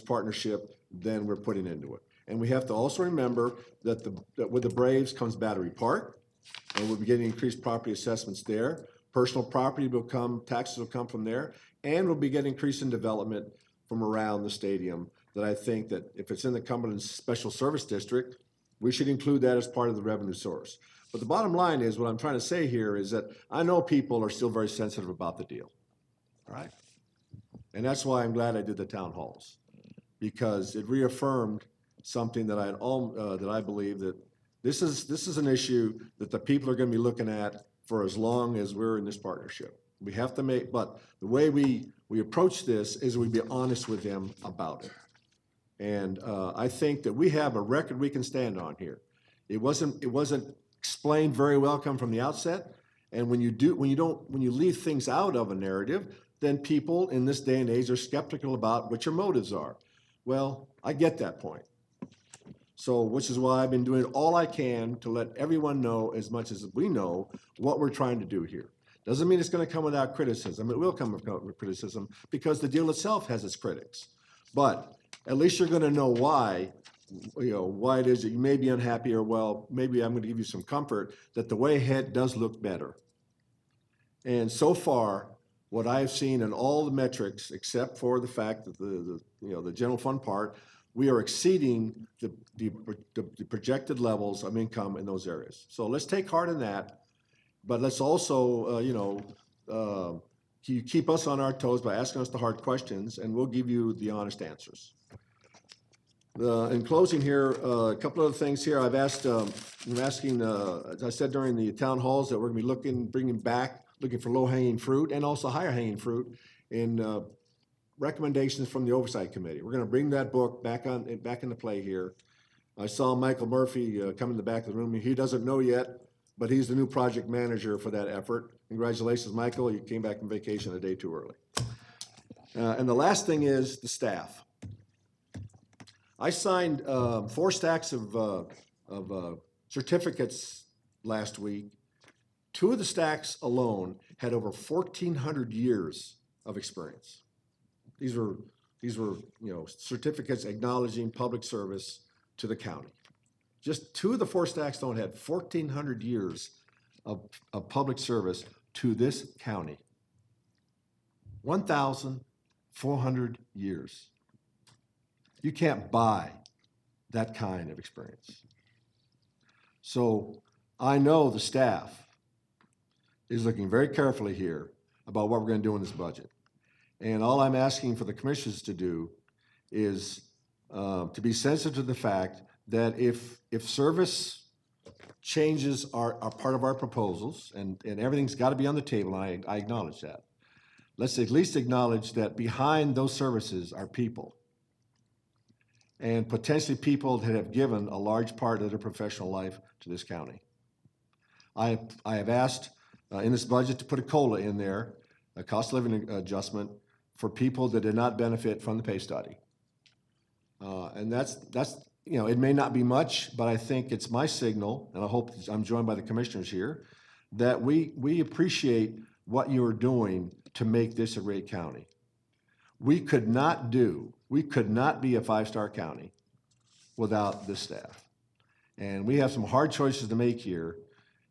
partnership than we're putting into it. And we have to also remember that with the Braves comes Battery Park, and we'll be getting increased property assessments there. Personal property taxes will come from there, and we'll be getting increase in development from around the stadium. That I think that if it's in the Cumberland Special Service District, we should include that as part of the revenue source. But the bottom line is, what I'm trying to say here is that I know people are still very sensitive about the deal, all right? And that's why I'm glad I did the town halls, because it reaffirmed something that I believe that this is an issue that the people are going to be looking at for as long as we're in this partnership. We have to but the way we approach this is we be honest with them about it. And I think that we have a record we can stand on here. It wasn't explained very well come from the outset. And when you leave things out of a narrative, then people in this day and age are skeptical about what your motives are. Well, I get that point. So, which is why I've been doing all I can to let everyone know, as much as we know, what we're trying to do here. Doesn't mean it's going to come without criticism. It will come with criticism because the deal itself has its critics. But at least you're going to know why it is that you may be unhappy, or, well, maybe I'm going to give you some comfort that the way ahead does look better. And so far, what I've seen in all the metrics, except for the fact that the general fund part, we are exceeding the projected levels of income in those areas. So let's take heart in that, but let's also, keep us on our toes by asking us the hard questions, and we'll give you the honest answers. In closing here, a couple of things here. I'm asking, as I said during the town halls, that we're going to be looking for low-hanging fruit and also higher-hanging fruit in recommendations from the Oversight Committee. We're going to bring that book back into play here. I saw Michael Murphy come in the back of the room. He doesn't know yet, but he's the new project manager for that effort. Congratulations, Michael. You came back from vacation a day too early. And the last thing is the staff. I signed 4 stacks of certificates last week. 2 of the stacks alone had over 1,400 years of experience. These were certificates acknowledging public service to the county. Just 2 of the 4 stacks alone had 1,400 years of public service to this county. 1,400 years. You can't buy that kind of experience. So I know the staff is looking very carefully here about what we're going to do in this budget. And all I'm asking for the commissioners to do is to be sensitive to the fact that if service changes are part of our proposals, and everything's got to be on the table, and I acknowledge that. Let's at least acknowledge that behind those services are people, and potentially people that have given a large part of their professional life to this county. I have asked in this budget to put a COLA in there, a cost of living adjustment, for people that did not benefit from the pay study. And that's, you know, it may not be much, but I think it's my signal, and I hope I'm joined by the commissioners here, that we appreciate what you're doing to make this a great county. We could not be a five-star county without this staff. And we have some hard choices to make here,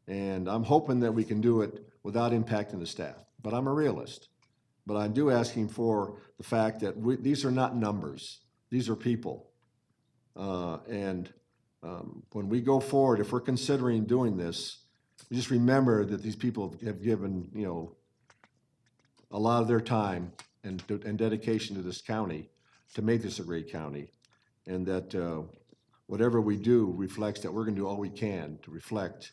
and I'm hoping that we can do it without impacting the staff. But I'm a realist. But I'm asking for the fact that these are not numbers. These are people. When we go forward, if we're considering doing this, just remember that these people have given, you know, a lot of their time and dedication to this county to make this a great county, and that whatever we do reflects that we're going to do all we can to reflect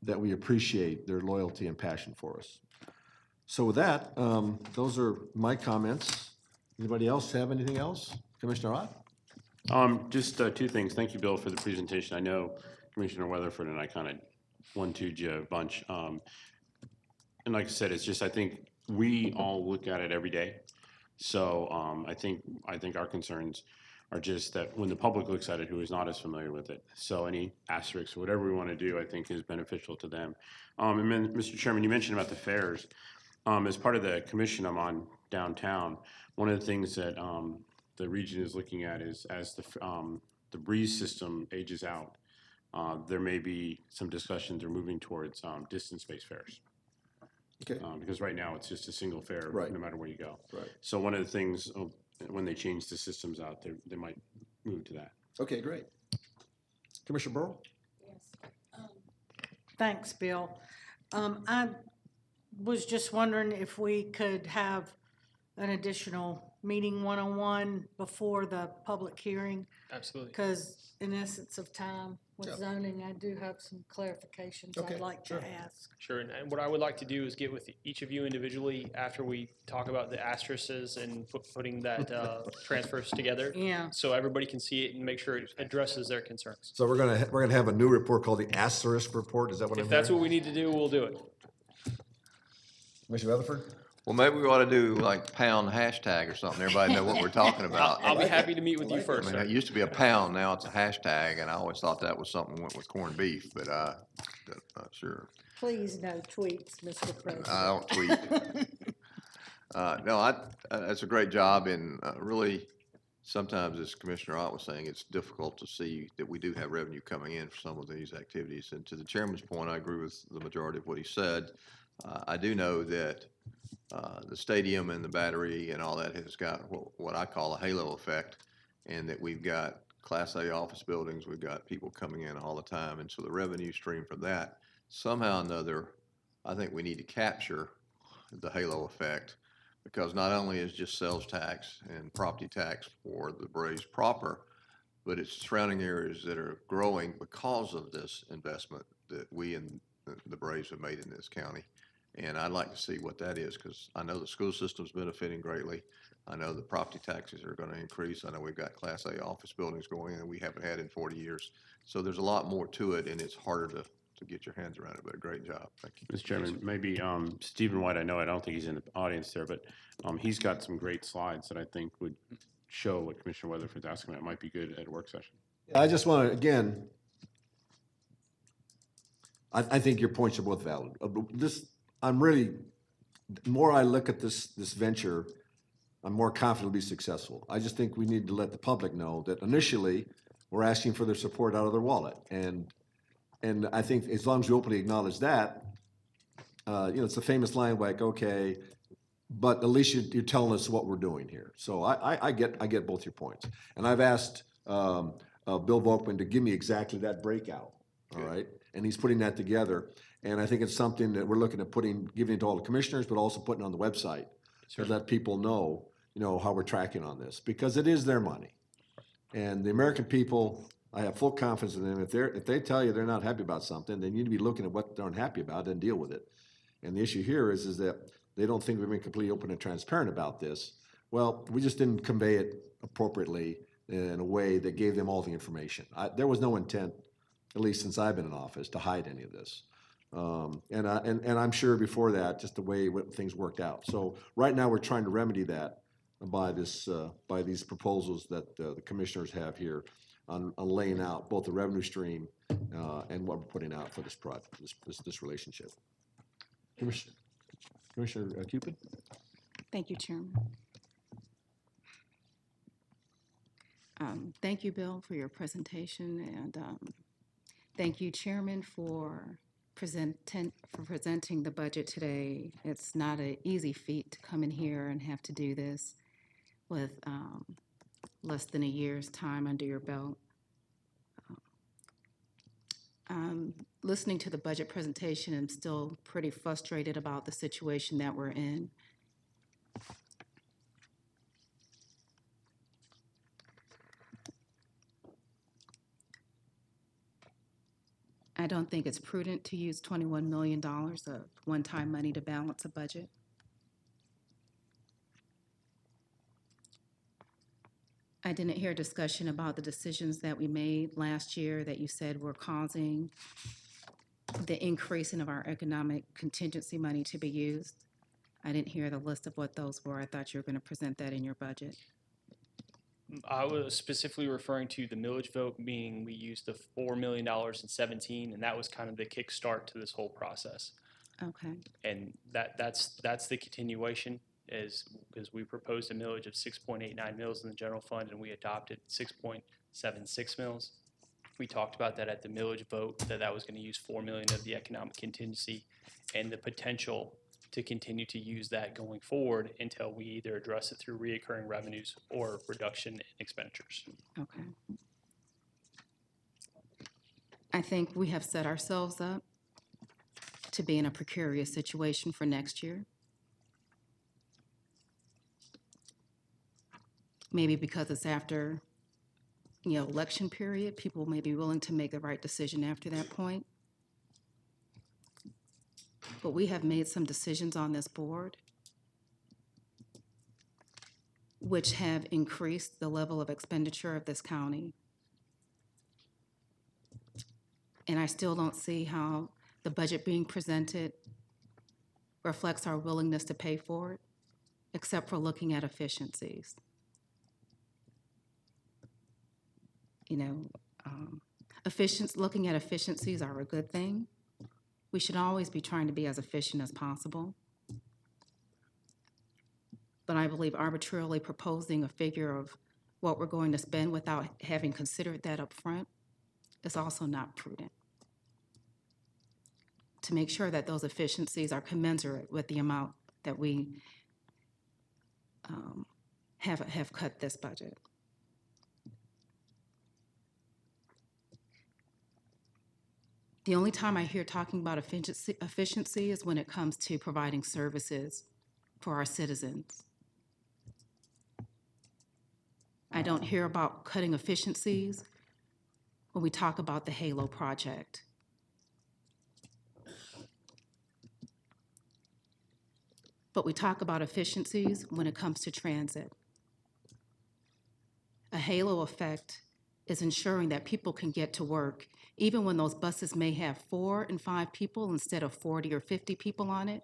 that we appreciate their loyalty and passion for us. So with that, those are my comments. Anybody else have anything else? Commissioner Ott? Just two things. Thank you, Bill, for the presentation. I know Commissioner Weatherford and I kind of one-two'd you a bunch. And like I said, it's just, I think we all look at it every day. So I think our concerns are just that when the public looks at it, who is not as familiar with it, so any asterisks or whatever we want to do, I think is beneficial to them. And then, Mr. Chairman, you mentioned about the fairs. As part of the commission I'm on downtown, one of the things that the region is looking at is as the breeze system ages out, there may be some discussions or moving towards distance-based fairs. Okay. Because right now it's just a single fare, Right. no matter where you go. Right. So one of the things when they change the systems out, they might move to that. Okay, great. Commissioner Burrow? Thanks, Bill. I was just wondering if we could have an additional meeting one-on-one before the public hearing, Absolutely. because in essence of time with Yeah. zoning, I do have some clarifications Okay, I'd like sure. to ask. Sure, and what I would like to do is get with each of you individually after we talk about the asterisks and putting that transfers together. Yeah. So everybody can see it and make sure it addresses their concerns. So we're gonna have a new report called the asterisk report. Is that what I'm If hearing? that's what we need to do, we'll do it. Commissioner Rutherford? Well, maybe we ought to do like pound hashtag or something. Everybody know what we're talking about. I'll be happy to meet with you I first, mean, sir. it used to be a pound, now it's a hashtag, and I always thought that was something that went with corned beef, but not sure. Please no tweets, Mr. President. I don't tweet. No, that's a great job, and really, sometimes, as Commissioner Ott was saying, it's difficult to see that we do have revenue coming in for some of these activities. And to the chairman's point, I agree with the majority of what he said. I do know that the stadium and the battery and all that has got what I call a halo effect, and that we've got Class A office buildings, we've got people coming in all the time, and so the revenue stream from that, somehow or another, I think we need to capture the halo effect, because not only is just sales tax and property tax for the Braves proper, but it's surrounding areas that are growing because of this investment that we and the Braves have made in this county. And I'd like to see what that is, because I know the school system's benefiting greatly. I know the property taxes are going to increase. I know we've got Class A office buildings going in that we haven't had in 40 years. So there's a lot more to it, and it's harder to get your hands around it, but a great job. Thank you. Mr. Chairman, maybe Stephen White, I don't think he's in the audience there, but he's got some great slides that I think would show what Commissioner Weatherford's asking about. It might be good at a work session. I just want to, again, I think your points are both valid. I'm really, the more I look at this venture, I'm more confident it'll be successful. I just think we need to let the public know that initially, we're asking for their support out of their wallet. And I think as long as we openly acknowledge that, it's a famous line like, okay, but at least you're telling us what we're doing here. So I get both your points. And I've asked Bill Volkman to give me exactly that breakout, all right? And he's putting that together. And I think it's something that we're looking at giving it to all the commissioners, but also putting on the website to let people know, how we're tracking on this, because it is their money. And the American people, I have full confidence in them. If they tell you they're not happy about something, then you need to be looking at what they're unhappy about and deal with it. And the issue here is that they don't think we've been completely open and transparent about this. Well, we just didn't convey it appropriately in a way that gave them all the information. There was no intent, at least since I've been in office, to hide any of this. And I'm sure before that, just the way things worked out. So right now, we're trying to remedy that by these proposals that the commissioners have here on laying out both the revenue stream and what we're putting out for this project, this relationship. Commissioner Cupid? Thank you, Chairman. Thank you, Bill, for your presentation, and thank you, Chairman, for presenting the budget today. It's not an easy feat to come in here and have to do this with less than a year's time under your belt. Listening to the budget presentation, I'm still pretty frustrated about the situation that we're in. I don't think it's prudent to use $21 million of one-time money to balance a budget. I didn't hear discussion about the decisions that we made last year that you said were causing the increase in our economic contingency money to be used. I didn't hear the list of what those were. I thought you were going to present that in your budget. I was specifically referring to the millage vote, meaning we used the $4 million in 17, and that was kind of the kickstart to this whole process. Okay. And that's the continuation, is because we proposed a millage of 6.89 mils in the general fund, and we adopted 6.76 mils. We talked about that at the millage vote, that was going to use $4 million of the economic contingency, and the potential to continue to use that going forward until we either address it through reoccurring revenues or reduction in expenditures. Okay. I think we have set ourselves up to be in a precarious situation for next year. Maybe because it's after, election period, people may be willing to make the right decision after that point. But we have made some decisions on this board which have increased the level of expenditure of this county. And I still don't see how the budget being presented reflects our willingness to pay for it, except for looking at efficiencies. Looking at efficiencies are a good thing. We should always be trying to be as efficient as possible. But I believe arbitrarily proposing a figure of what we're going to spend without having considered that up front is also not prudent. To make sure that those efficiencies are commensurate with the amount that we have cut this budget. The only time I hear talking about efficiency is when it comes to providing services for our citizens. I don't hear about cutting efficiencies when we talk about the HALO project. But we talk about efficiencies when it comes to transit. A halo effect is ensuring that people can get to work, even when those buses may have 4 and 5 people instead of 40 or 50 people on it,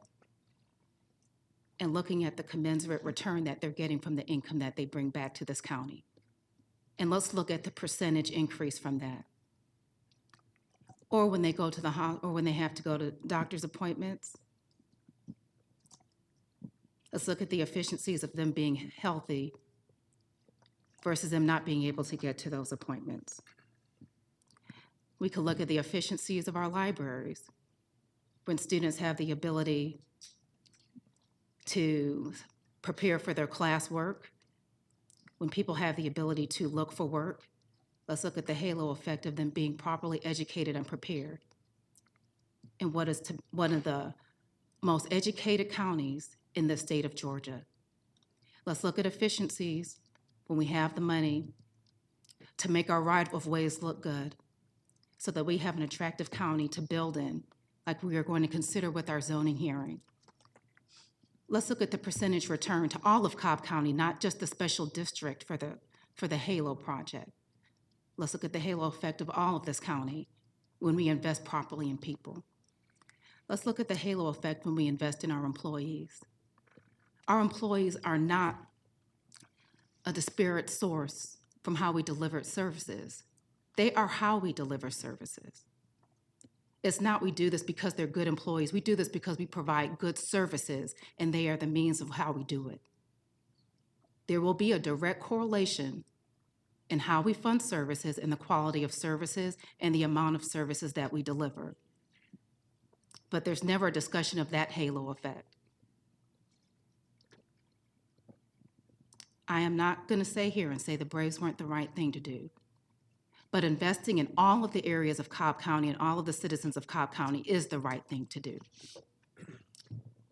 and looking at the commensurate return that they're getting from the income that they bring back to this county. And let's look at the percentage increase from that. Or when they go to or when they have to go to doctor's appointments. Let's look at the efficiencies of them being healthy versus them not being able to get to those appointments. We could look at the efficiencies of our libraries when students have the ability to prepare for their classwork, when people have the ability to look for work, let's look at the halo effect of them being properly educated and prepared. And what is one of the most educated counties in the state of Georgia. Let's look at efficiencies when we have the money to make our right-of-ways look good so that we have an attractive county to build in, like we are going to consider with our zoning hearing. Let's look at the percentage return to all of Cobb County, not just the special district for the HALO project. Let's look at the halo effect of all of this county when we invest properly in people. Let's look at the halo effect when we invest in our employees. Our employees are not a disparate source from how we deliver services. They are how we deliver services. It's not we do this because they're good employees. We do this because we provide good services, and they are the means of how we do it. There will be a direct correlation in how we fund services and the quality of services and the amount of services that we deliver. But there's never a discussion of that halo effect. I am not going to stay here and say the Braves weren't the right thing to do. But investing in all of the areas of Cobb County and all of the citizens of Cobb County is the right thing to do.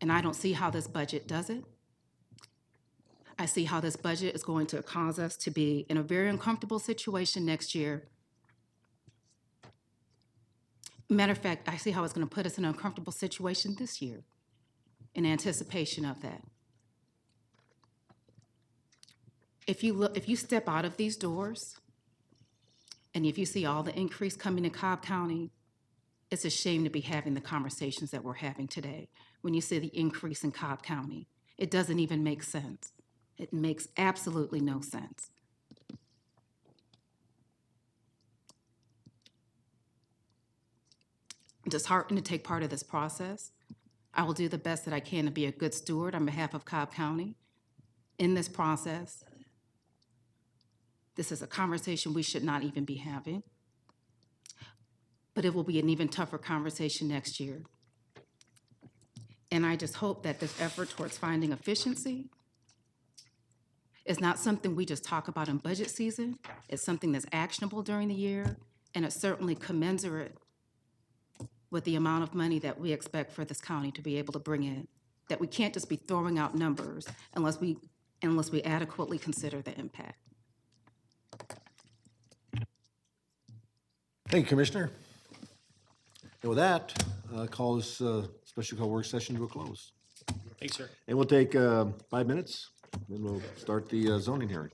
And I don't see how this budget does it. I see how this budget is going to cause us to be in a very uncomfortable situation next year. Matter of fact, I see how it's going to put us in an uncomfortable situation this year in anticipation of that. If you step out of these doors and if you see all the increase coming to Cobb County, it's a shame to be having the conversations that we're having today when you see the increase in Cobb County. It doesn't even make sense. It makes absolutely no sense. I'm disheartened to take part of this process. I will do the best that I can to be a good steward on behalf of Cobb County in this process. This is a conversation we should not even be having, but it will be an even tougher conversation next year. And I just hope that this effort towards finding efficiency is not something we just talk about in budget season. It's something that's actionable during the year, and it's certainly commensurate with the amount of money that we expect for this county to be able to bring in, that we can't just be throwing out numbers unless we adequately consider the impact. Thank you, Commissioner. And with that, call this special call work session to a close. Thanks, sir. And we'll take 5 minutes, then we'll start the zoning hearing.